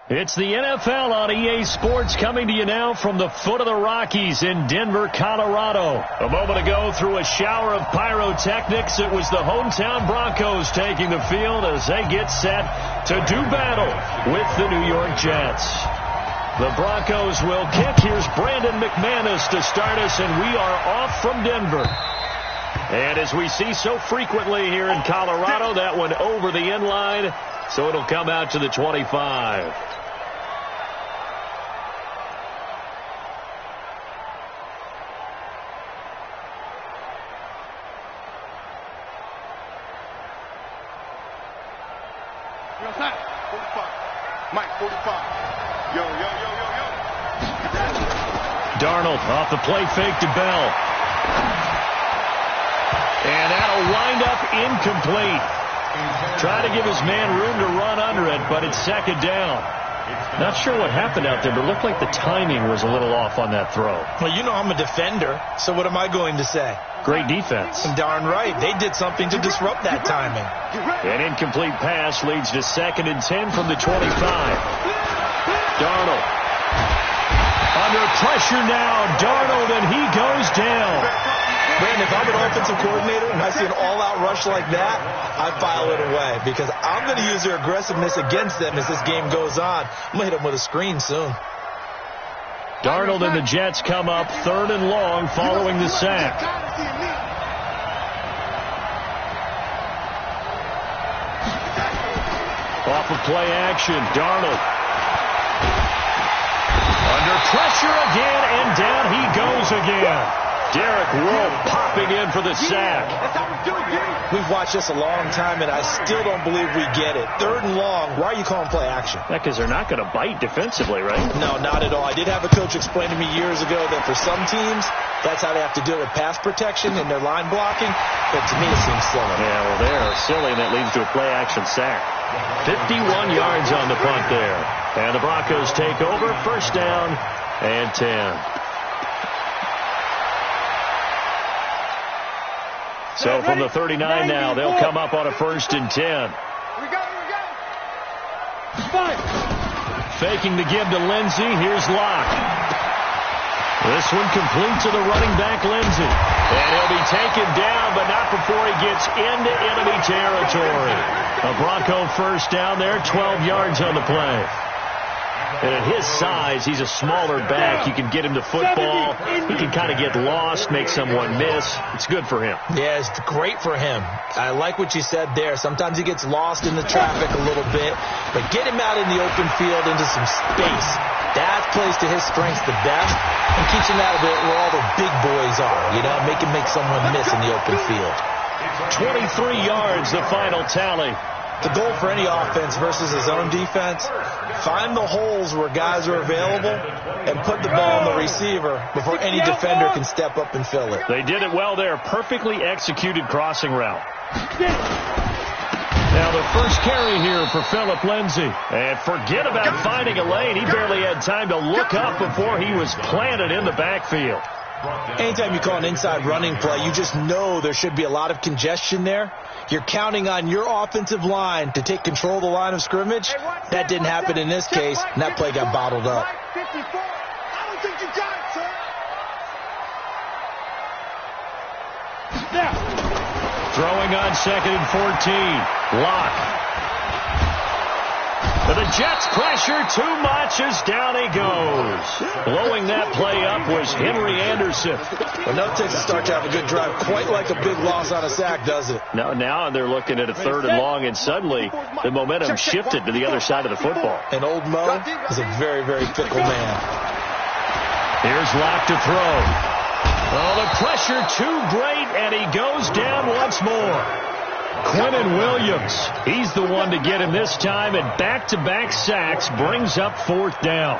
It's the NFL on EA Sports coming to you now from the foot of the Rockies in Denver, Colorado. A moment ago, through a shower of pyrotechnics, it was the hometown Broncos taking the field as they get set to do battle with the New York Jets. The Broncos will kick. Here's Brandon McManus to start us, and we are off from Denver. And as we see so frequently here in Colorado, that one over the end line, so it'll come out to the 25. Mike, 45. Yo. Darnold off the play fake to Bell. And that'll wind up incomplete. Try to give his man room to run under it, but it's second down. Not sure what happened out there, but it looked like the timing was a little off on that throw. Well, you know I'm a defender, so what am I going to say? Great defense. Darn right. They did something to disrupt that timing. An incomplete pass leads to 2nd and 10 from the 25. Darnold. Under pressure now. Darnold, and he goes down. Brandon, if I'm an offensive coordinator and I see an all-out rush like that, I file it away because I'm going to use their aggressiveness against them as this game goes on. I'm going to hit them with a screen soon. Darnold and the Jets come up 3rd and long following the sack. Off of play action, Darnold. Under pressure again, and down he goes again. Derek Wolfe popping in for the sack. We've watched this a long time, and I still don't believe we get it. 3rd and long, why are you calling play action? Yeah, because they're not going to bite defensively, right? No, not at all. I did have a coach explain to me years ago that for some teams, that's how they have to deal with pass protection and their line blocking. But to me, it seems silly. Yeah, well, they're silly, and that leads to a play action sack. 51 yards on the punt there. And the Broncos take over, 1st down and 10. So from the 39 now, they'll come up on a 1st and 10. Faking the give to Lindsey. Here's Locke. This one complete to the running back, Lindsey. And he'll be taken down, but not before he gets into enemy territory. A Bronco 1st down there, 12 yards on the play. And at his size, he's a smaller back. You can get him to football. He can kind of get lost, make someone miss. It's good for him. Yeah, it's great for him. I like what you said there. Sometimes he gets lost in the traffic a little bit, but get him out in the open field into some space. That plays to his strengths the best, and keeps him out of it where all the big boys are, you know, make him make someone miss in the open field. 23 yards, the final tally. The goal for any offense versus his own defense, find the holes where guys are available and put the ball on the receiver before any defender can step up and fill it. They did it well there. Perfectly executed crossing route. Now the first carry here for Phillip Lindsay. And forget about finding a lane. He barely had time to look up before he was planted in the backfield. Anytime you call an inside running play, you just know there should be a lot of congestion there. You're counting on your offensive line to take control of the line of scrimmage. That didn't happen in this case, and that play got bottled up. Throwing on 2nd and 14. Locke. But the Jets pressure too much as down he goes. Blowing that play up was Henry Anderson. Well, no Texas start to have a good drive, quite like a big loss on a sack, does it? Now they're looking at a 3rd and long, and suddenly the momentum shifted to the other side of the football. And old Mo is a very, very fickle man. Here's Locke to throw. Oh, the pressure too great, and he goes down once more. Quinnen Williams, he's the one to get him this time, and back-to-back sacks brings up 4th down.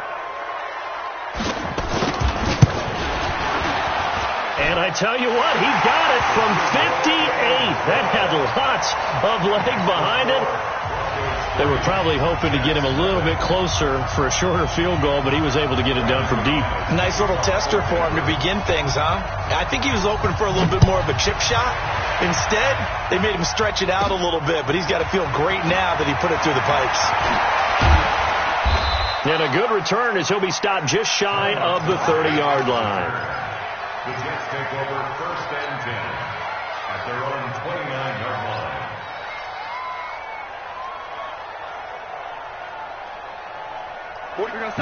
And I tell you what, he got it from 58. That had lots of leg behind it. They were probably hoping to get him a little bit closer for a shorter field goal, but he was able to get it done from deep. Nice little tester for him to begin things, huh? I think he was open for a little bit more of a chip shot. Instead, they made him stretch it out a little bit, but he's got to feel great now that he put it through the pipes. And a good return as he'll be stopped just shy of the 30-yard line. The Jets take over 1st and 10 at their own 29-yard line.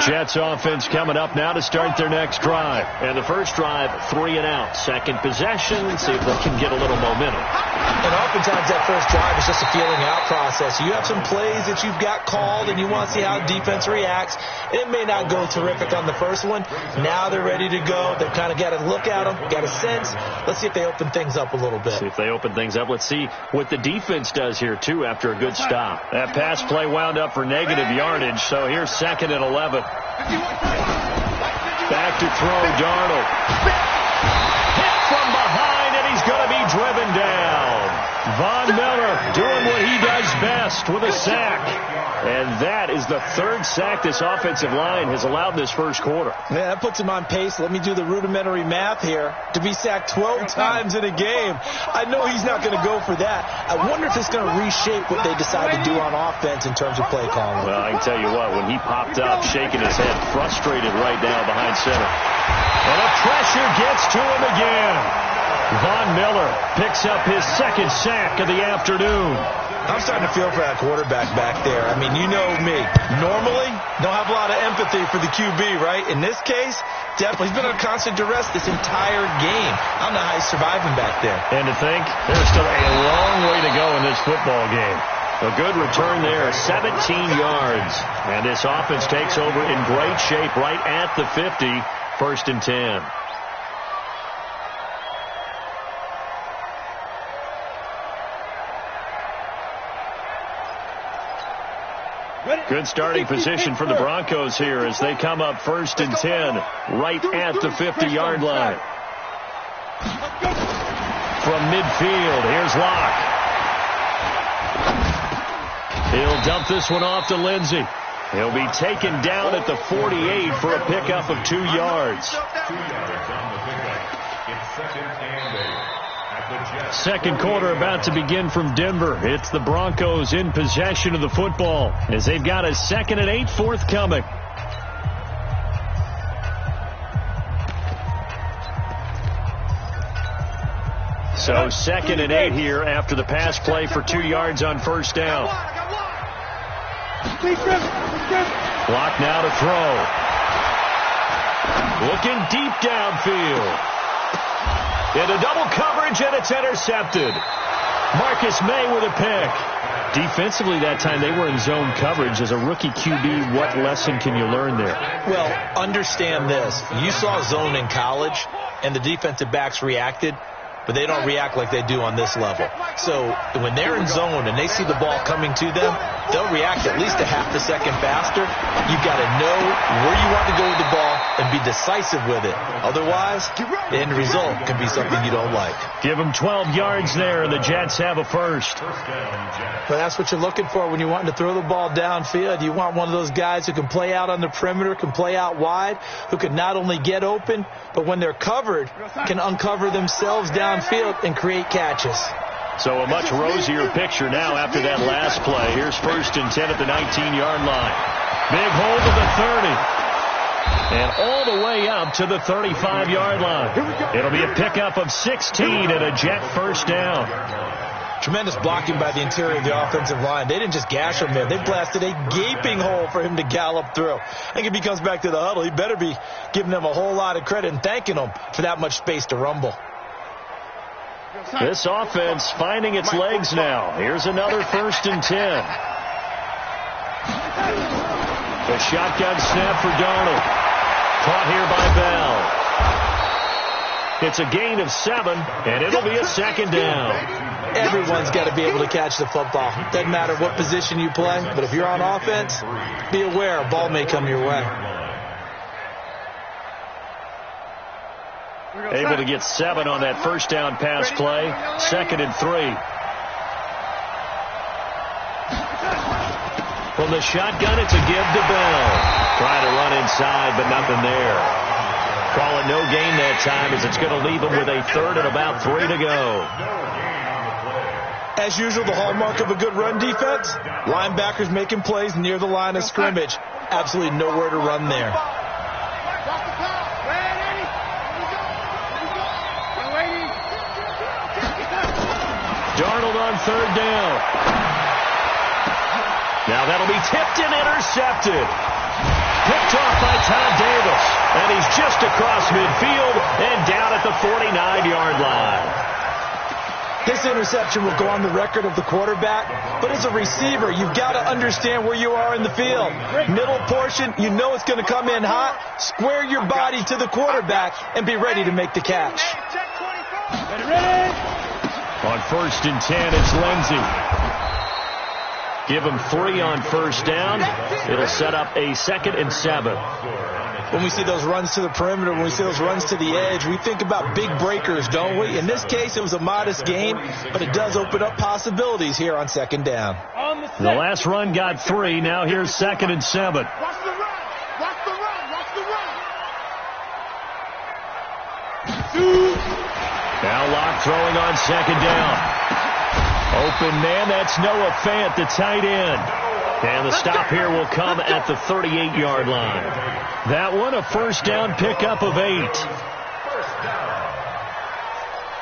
Jets offense coming up now to start their next drive. And the first drive, 3 and out. Second possession, see if they can get a little momentum. And oftentimes that first drive is just a feeling out process. You have some plays that you've got called and you want to see how defense reacts. It may not go terrific on the first one. Now they're ready to go. They've kind of got to look at them, got a sense. Let's see if they open things up a little bit. See if they open things up. Let's see what the defense does here, too, after a good stop. That pass play wound up for negative yardage, so here's 2nd and 11. Back to throw, Darnold. Hit from behind, and he's going to be driven down. Von Miller doing what he does best with a sack. And that is the 3rd sack this offensive line has allowed this first quarter. Yeah, that puts him on pace. Let me do the rudimentary math here. To be sacked 12 times in a game, I know he's not going to go for that. I wonder if it's going to reshape what they decide to do on offense in terms of play calling. Well, I can tell you what, when he popped up, shaking his head, frustrated right now behind center. And the pressure gets to him again. Von Miller picks up his 2nd sack of the afternoon. I'm starting to feel for that quarterback back there. I mean, you know me. Normally, don't have a lot of empathy for the QB, right? In this case, definitely. He's been under constant duress this entire game. I don't know how he's surviving back there. And to think, there's still a long way to go in this football game. A good return there, 17 yards. And this offense takes over in great shape right at the 50, 1st and 10. Good starting position for the Broncos here as they come up 1st and 10 right at the 50-yard line. From midfield, here's Locke. He'll dump this one off to Lindsey. He'll be taken down at the 48 for a pickup of 2 yards. 2 yards on the pickup. It's 2nd and 8. Second quarter about to begin from Denver. It's the Broncos in possession of the football as they've got a 2nd and 8 forthcoming. So 2nd and 8 here after the pass play for 2 yards on first down. Block now to throw. Looking deep downfield. Into double coverage, and it's intercepted. Marcus May with a pick. Defensively that time, they were in zone coverage. As a rookie QB, what lesson can you learn there? Well, understand this. You saw zone in college, and the defensive backs reacted, but they don't react like they do on this level. So when they're in zone and they see the ball coming to them, they'll react at least a half a second faster. You've got to know where you want to go with the ball and be decisive with it. Otherwise, the end result can be something you don't like. Give them 12 yards there, and the Jets have a first. But that's what you're looking for when you're wanting to throw the ball downfield. You want one of those guys who can play out on the perimeter, can play out wide, who can not only get open, but when they're covered, can uncover themselves downfield and create catches. So a much rosier picture now after that last play. Here's 1st and 10 at the 19-yard line. Big hold of the 30. And all the way up to the 35-yard line. It'll be a pickup of 16 and a Jet first down. Tremendous blocking by the interior of the offensive line. They didn't just gash him there. They blasted a gaping hole for him to gallop through. I think if he comes back to the huddle, he better be giving them a whole lot of credit and thanking them for that much space to rumble. This offense finding its legs now. Here's another 1st and 10. A shotgun snap for Darnold. Caught here by Bell. It's a gain of 7, and it'll be a 2nd down. Everyone's got to be able to catch the football. Doesn't matter what position you play, but if you're on offense, be aware a ball may come your way. Able to get 7 on that first down pass play. 2nd and 3. From the shotgun, it's a give to Bell. Trying to run inside, but nothing there. Call it no gain that time as it's going to leave him with a 3rd and about 3 to go. As usual, the hallmark of a good run defense, linebackers making plays near the line of scrimmage. Absolutely nowhere to run there. Darnold on third down. Now that'll be tipped and intercepted. Picked off by Todd Davis. And he's just across midfield and down at the 49-yard line. This interception will go on the record of the quarterback, but as a receiver, you've got to understand where you are in the field. Middle portion, you know it's going to come in hot. Square your body to the quarterback and be ready to make the catch. Ready. On 1st and 10, it's Lindsey. Give him 3 on first down. It'll set up a 2nd and 7. When we see those runs to the perimeter, when we see those runs to the edge, we think about big breakers, don't we? In this case, it was a modest gain, but it does open up possibilities here on 2nd down. The last run got 3. Now here's 2nd and 7. Watch the run. Watch the run. Watch the run. Now Locke throwing on 2nd down. Open man, that's Noah Fant, the tight end. And the stop here will come at the 38-yard line. That one, a first down pickup of 8. First down.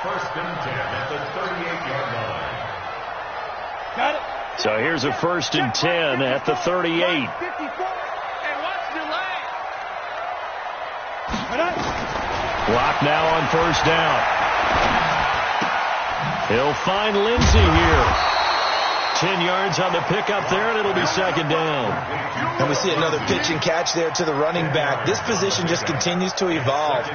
1st and 10 at the 38-yard line. Got it. So here's a 1st and 10 at the 38. 54. And watch the leg. Locke now on first down. He'll find Lindsey here. 10 yards on the pickup there, and it'll be 2nd down. And we see another pitch and catch there to the running back. This position just continues to evolve.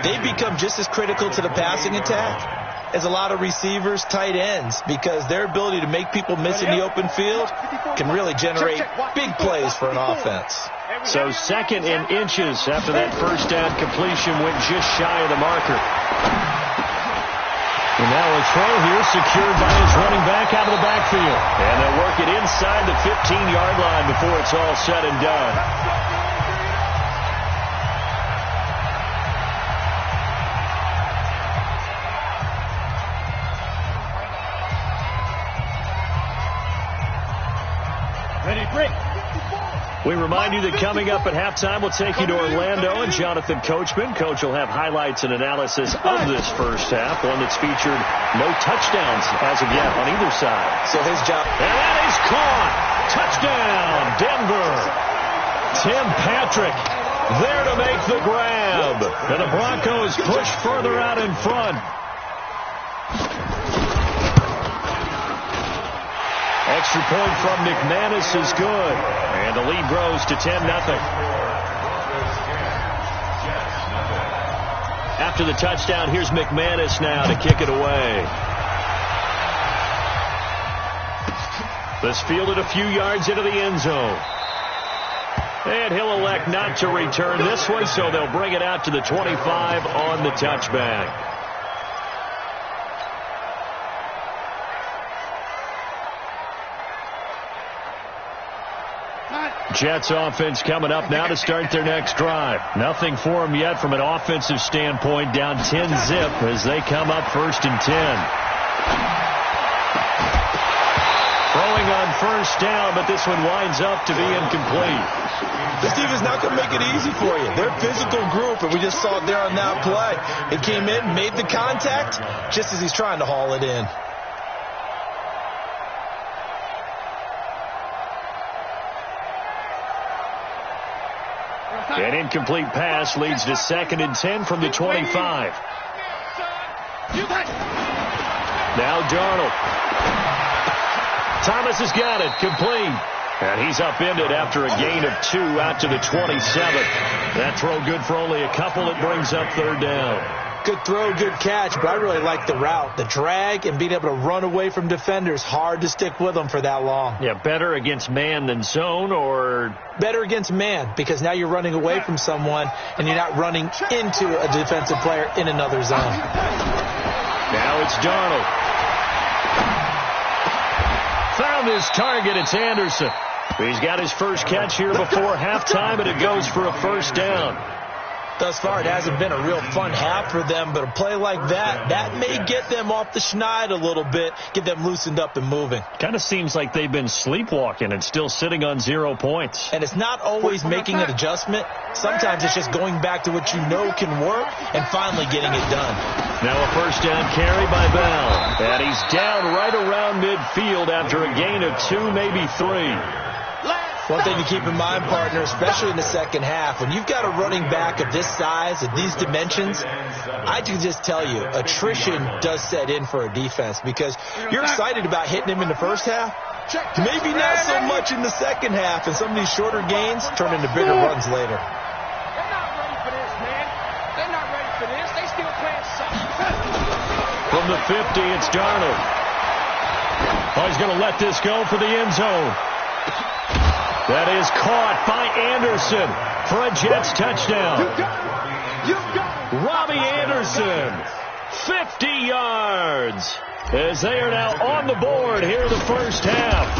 They become just as critical to the passing attack as a lot of receivers, tight ends, because their ability to make people miss in the open field can really generate big plays for an offense. So 2nd and inches after that first down completion went just shy of the marker. And now a throw here secured by his running back out of the backfield. And they'll work it inside the 15-yard line before it's all said and done. Ready, break. We remind you that coming up at halftime, we'll take you to Orlando and Jonathan Coachman. Coach will have highlights and analysis of this first half, one that's featured no touchdowns as of yet on either side. So his job. And that is caught. Touchdown, Denver. Tim Patrick there to make the grab. And the Broncos push further out in front. Extra point from McManus is good. And the lead grows to 10-0. After the touchdown, here's McManus now to kick it away. This fielded a few yards into the end zone. And he'll elect not to return this one, so they'll bring it out to the 25 on the touchback. Jets offense coming up now to start their next drive. Nothing for them yet from an offensive standpoint, down 10-zip as they come up 1st and 10. Throwing on first down, but this one winds up to be incomplete. This team is not going to make it easy for you. They're a physical group, and we just saw it there on that play. It came in, made the contact, just as he's trying to haul it in. An incomplete pass leads to 2nd and 10 from the 25. Now Darnold. Thomas has got it. Complete. And he's upended after a gain of 2 out to the 27. That throw good for only a couple. It brings up 3rd down. Good throw, good catch, but I really like the route. The drag and being able to run away from defenders. Hard to stick with them for that long. Yeah, better against man than zone, or? Better against man, because now you're running away from someone and you're not running into a defensive player in another zone. Now it's Darnold. Found his target. It's Anderson. He's got his first catch here before halftime, and it goes for a first down. Thus far, it hasn't been a real fun half for them, but a play like that may get them off the schneid a little bit, get them loosened up and moving. Kind of seems like they've been sleepwalking and still sitting on 0 points. And it's not always making an adjustment. Sometimes it's just going back to what you know can work and finally getting it done. Now a first down carry by Bell. And he's down right around midfield after a gain of 2, maybe 3. One thing to keep in mind, partner, especially in the second half, when you've got a running back of this size, of these dimensions, I can just tell you, attrition does set in for a defense because you're excited about hitting him in the first half. Maybe not so much in the second half, and some of these shorter gains turn into bigger runs later. They're not ready for this, man. They're not ready for this. They still playing something. From the 50, it's Darnold. Oh, he's going to let this go for the end zone. That is caught by Anderson for a Jets touchdown. Robbie Anderson, 50 yards, as they are now on the board here in the first half.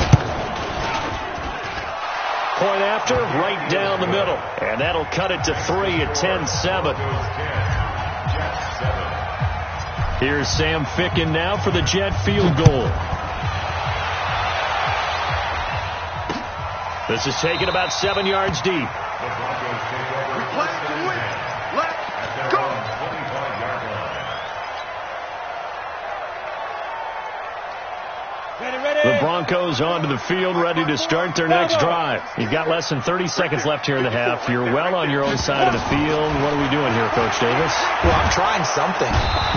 Point after, right down the middle. And that'll cut it to 3 at 10-7. Here's Sam Ficken now for the Jet field goal. This is taken about 7 yards deep. The Broncos onto the field, ready to start their next drive. You've got less than 30 seconds left here in the half. You're well on your own side of the field. What are we doing here, Coach Davis? Well, I'm trying something.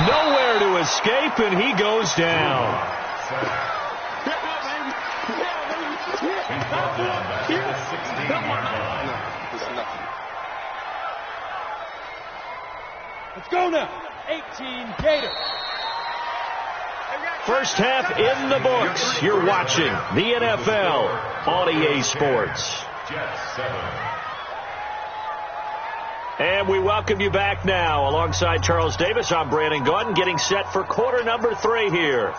Nowhere to escape, and he goes down. Let's go now. 18 Gators. First half in the books. You're watching the NFL on EA Sports. And we welcome you back now. Alongside Charles Davis, I'm Brandon Gordon, getting set for quarter number 3 here.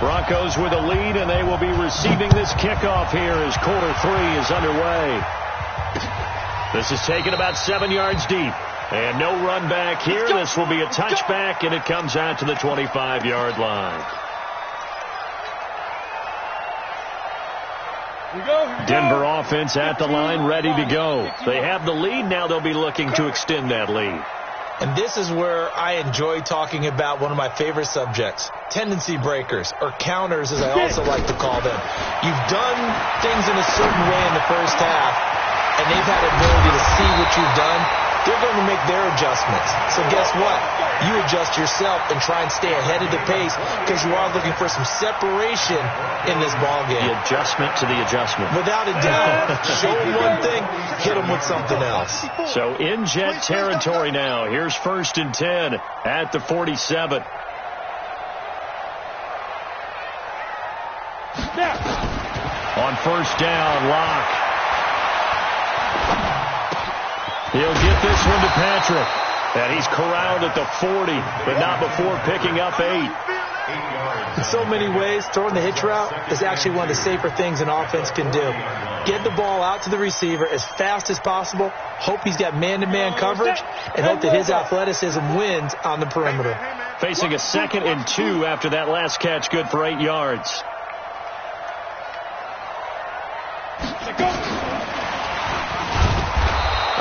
Broncos with a lead, and they will be receiving this kickoff here as quarter 3 is underway. This is taken about 7 yards deep. And no run back here. This will be a touchback, and it comes out to the 25-yard line. Denver offense at the line, ready to go. They have the lead. Now they'll be looking to extend that lead. And this is where I enjoy talking about one of my favorite subjects, tendency breakers, or counters as I also like to call them. You've done things in a certain way in the first half, and they've had the ability to see what you've done. They're going to make their adjustments. So guess what? You adjust yourself and try and stay ahead of the pace because you are looking for some separation in this ballgame. The adjustment to the adjustment. Without a doubt. Show them one thing, hit them with something else. So in Jet territory now. Here's 1st and 10 at the 47. On first down, Locke. He'll get this one to Patrick. And he's corralled at the 40, but not before picking up 8. In so many ways, throwing the hitch route is actually one of the safer things an offense can do. Get the ball out to the receiver as fast as possible, hope he's got man-to-man coverage, and hope that his athleticism wins on the perimeter. Facing a 2nd and 2 after that last catch, good for 8 yards.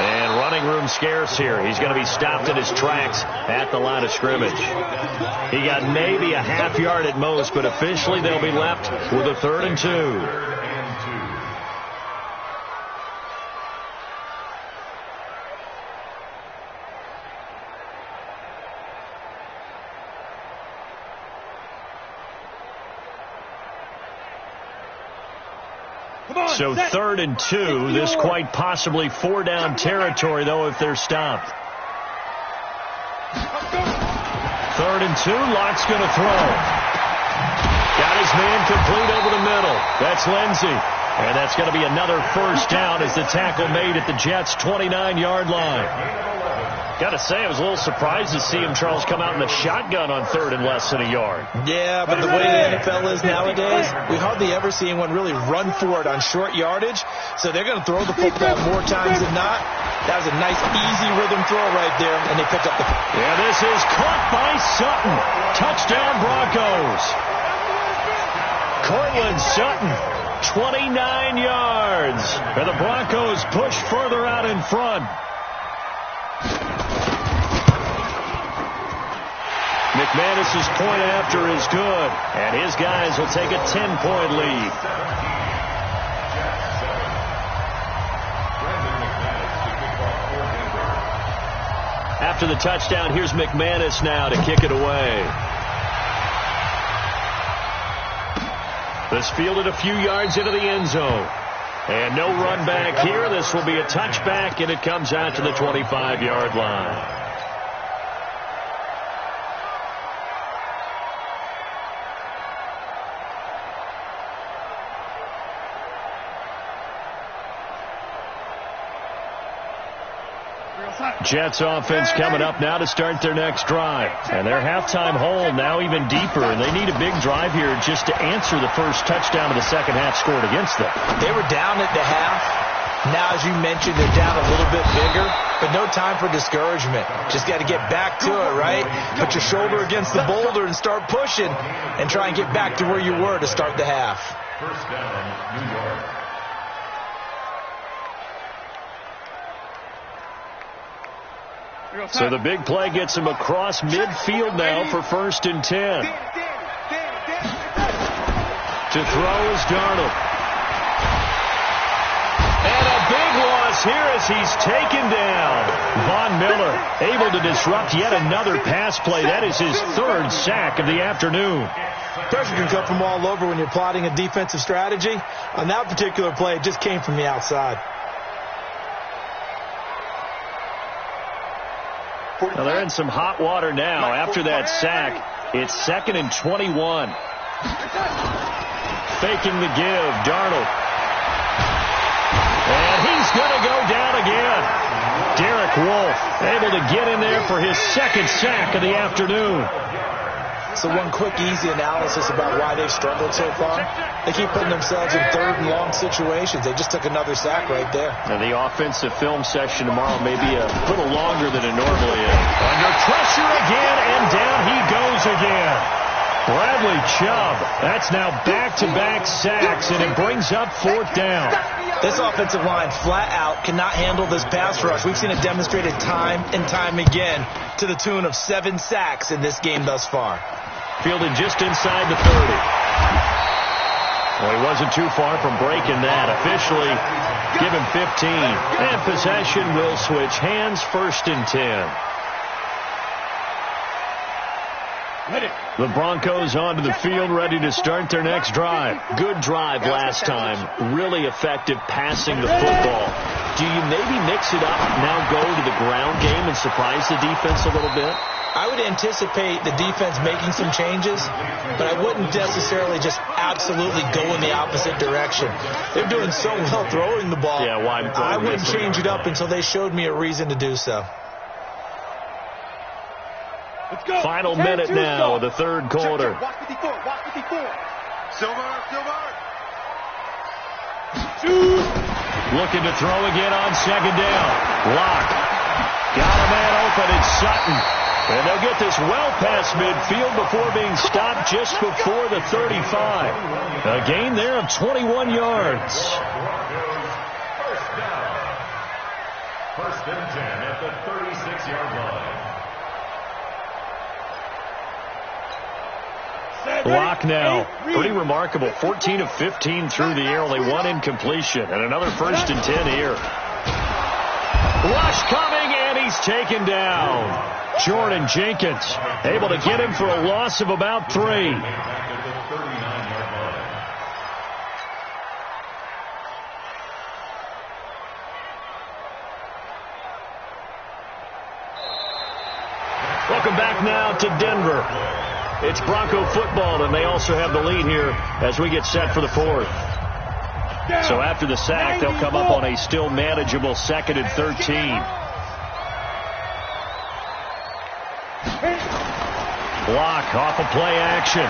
And running room scarce here. He's going to be stopped in his tracks at the line of scrimmage. He got maybe a half yard at most, but officially they'll be left with a 3rd and 2. So 3rd and 2. This quite possibly 4-down territory, though, if they're stopped. 3rd and 2. Locke's going to throw. Got his man complete over the middle. That's Lindsey. And that's going to be another first down as the tackle made at the Jets' 29-yard line. Got to say, I was a little surprised to see him, Charles, come out in the shotgun on third and less than a yard. Yeah, but the way the NFL is nowadays, we hardly ever see anyone really run for it on short yardage. So they're going to throw the football more times than not. That was a nice, easy rhythm throw right there, and they pick up the... Yeah, this is caught by Sutton. Touchdown, Broncos. Cortland Sutton, 29 yards. And the Broncos push further out in front. McManus's point after is good, and his guys will take a 10-point lead. After the touchdown, here's McManus now to kick it away. This fielded a few yards into the end zone. And no run back here. This will be a touchback, and it comes out to the 25-yard line. Jets offense coming up now to start their next drive. And their halftime hole now even deeper, and they need a big drive here just to answer the first touchdown of the second half scored against them. They were down at the half. Now, as you mentioned, they're down a little bit bigger, but no time for discouragement. Just got to get back to it, right? Put your shoulder against the boulder and start pushing and try and get back to where you were to start the half. First down, New York. So the big play gets him across midfield now for 1st and 10. To throw is Darnold. And a big loss here as he's taken down. Von Miller able to disrupt yet another pass play. That is his 3rd sack of the afternoon. Pressure can come from all over when you're plotting a defensive strategy. On that particular play, it just came from the outside. Well, they're in some hot water now. After that sack, it's 2nd and 21. Faking the give, Darnold. And he's going to go down again. Derek Wolfe able to get in there for his 2nd sack of the afternoon. So one quick, easy analysis about why they've struggled so far. They keep putting themselves in 3rd and long situations. They just took another sack right there. And the offensive film session tomorrow may be a little longer than it normally is. Under pressure again, and down he goes again. Bradley Chubb, that's now back-to-back sacks, and it brings up 4th down. This offensive line flat out cannot handle this pass rush. We've seen it demonstrated time and time again to the tune of 7 sacks in this game thus far. Fielded just inside the 30. Well, he wasn't too far from breaking that. Officially, give him 15. And possession will switch hands, 1st and 10. The Broncos onto the field, ready to start their next drive. Good drive last time. Really effective passing the football. Do you maybe mix it up, now go to the ground game and surprise the defense a little bit? I would anticipate the defense making some changes, but I wouldn't necessarily just absolutely go in the opposite direction. They're doing so well throwing the ball. Yeah, why? I wouldn't change it up until they showed me a reason to do so. Final minute now of the 3rd quarter. Watch 54. Silver. Looking to throw again on 2nd down. Lock. Got a man open. It's Sutton. And they'll get this well past midfield before being stopped just before the 35. A gain there of 21 yards. First down. 1st and 10 at the 36-yard line. Lock now. Pretty remarkable. 14 of 15 through the air. Only 1 incompletion. And another 1st and 10 here. Rush coming, and he's taken down. Jordan Jenkins able to get him for a loss of about 3. Welcome back now to Denver. It's Bronco football, and they also have the lead here as we get set for the 4th. So after the sack, they'll come up on a still manageable 2nd and 13. Block off of play action.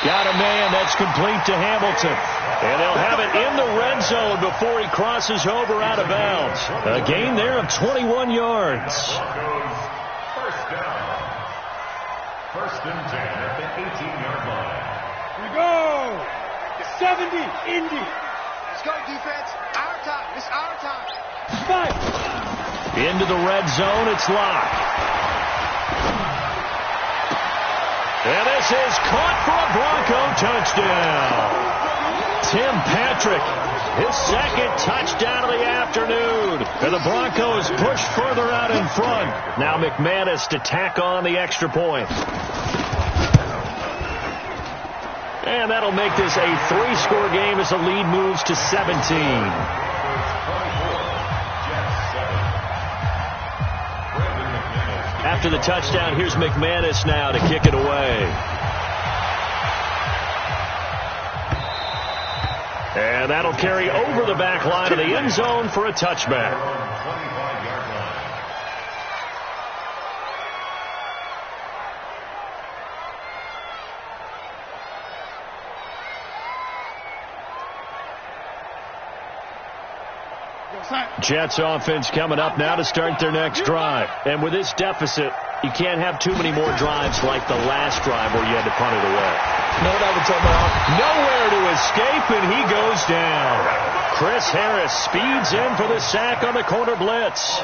Got a man. That's complete to Hamilton. And they'll have it in the red zone before he crosses over out of bounds. A gain there of 21 yards. First down. First and 10 at the 18-yard line. We go. 70, Indy. Let's go, defense. Our time. It's our time. Fight. Into the red zone. It's locked. And this is caught for a Bronco touchdown. Tim Patrick, his second touchdown of the afternoon. And the Broncos push further out in front. Now McManus to tack on the extra point. And that'll make this a 3-score game as the lead moves to 17. After the touchdown, here's McManus now to kick it away. And that'll carry over the back line of the end zone for a touchback. Jets offense coming up now to start their next drive. And with this deficit, you can't have too many more drives like the last drive where you had to punt it away. No, that would tell me off. Nowhere to escape, and he goes down. Chris Harris speeds in for the sack on the corner blitz.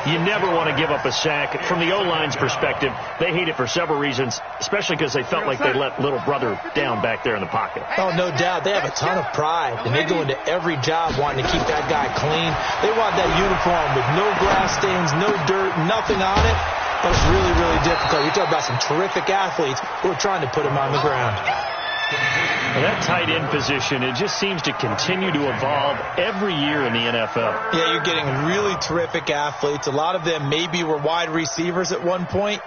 You never want to give up a sack. From the O-line's perspective, they hate it for several reasons, especially because they felt like they let little brother down back there in the pocket. Oh, no doubt. They have a ton of pride, and they go into every job wanting to keep that guy clean. They want that uniform with no grass stains, no dirt, nothing on it. But it's really, really difficult. You're talking about some terrific athletes who are trying to put him on the ground. Well, that tight end position, it just seems to continue to evolve every year in the NFL. Yeah, you're getting really terrific athletes. A lot of them maybe were wide receivers at one point.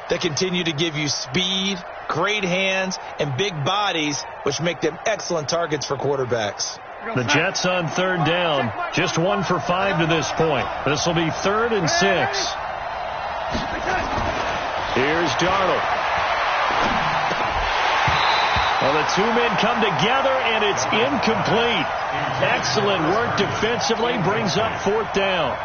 They continue to give you speed, great hands, and big bodies, which make them excellent targets for quarterbacks. The Jets on third down, just 1 for 5 to this point. This will be 3rd and 6. Here's Darnold. Well, the two men come together, and it's incomplete. Excellent work defensively, brings up 4th down.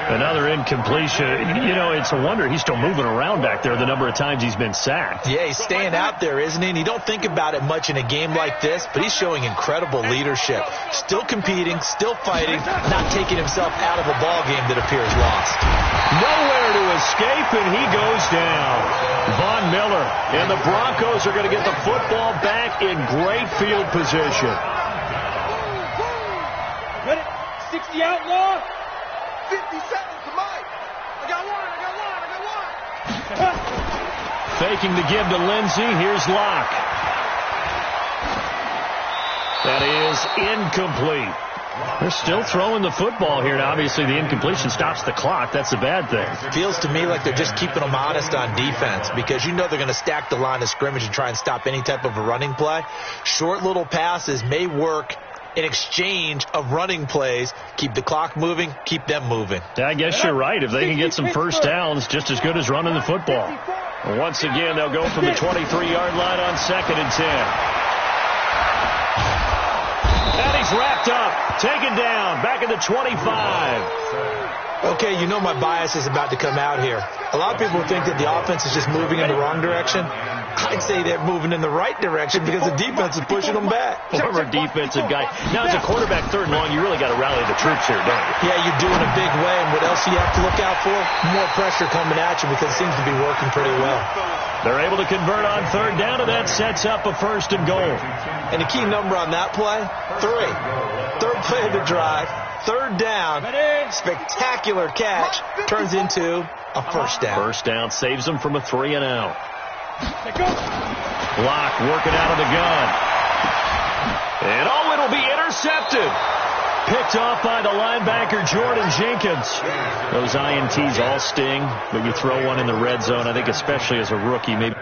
Another incompletion. You know, it's a wonder he's still moving around back there the number of times he's been sacked. Yeah, he's staying out there, isn't he? And you don't think about it much in a game like this, but he's showing incredible leadership. Still competing, still fighting, not taking himself out of a ball game that appears lost. Nowhere to escape, and he goes down. Von Miller and the Broncos are going to get the football back in great field position. Ready? 60 outlaw. 50 seconds to Mike. I got one. Faking the give to Lindsey. Here's Locke. That is incomplete. They're still throwing the football here. Now, obviously, the incompletion stops the clock. That's a bad thing. Feels to me like they're just keeping them honest on defense because you know they're going to stack the line of scrimmage and try and stop any type of a running play. Short little passes may work in exchange of running plays. Keep the clock moving, keep them moving. I guess you're right. If they can get some first downs, just as good as running the football. Once again, they'll go from the 23-yard line on 2nd and 10. And he's wrapped up, taken down, back at the 25. Okay, you know my bias is about to come out here. A lot of people think that the offense is just moving in the wrong direction. I'd say they're moving in the right direction because the defense is pushing them back. Former defensive guy. Now, as a quarterback, 3rd and long, you really got to rally the troops here, don't you? Yeah, you're doing a big way, and what else do you have to look out for? More pressure coming at you because it seems to be working pretty well. They're able to convert on 3rd down, and that sets up a 1st and goal. And the key number on that play, 3. 3rd play of the drive, 3rd down, spectacular catch, turns into a 1st down. 1st down saves them from a 3 and out. Locke working out of the gun. And it'll be intercepted. Picked off by the linebacker, Jordan Jenkins. Those INTs all sting, but you throw one in the red zone, I think especially as a rookie, maybe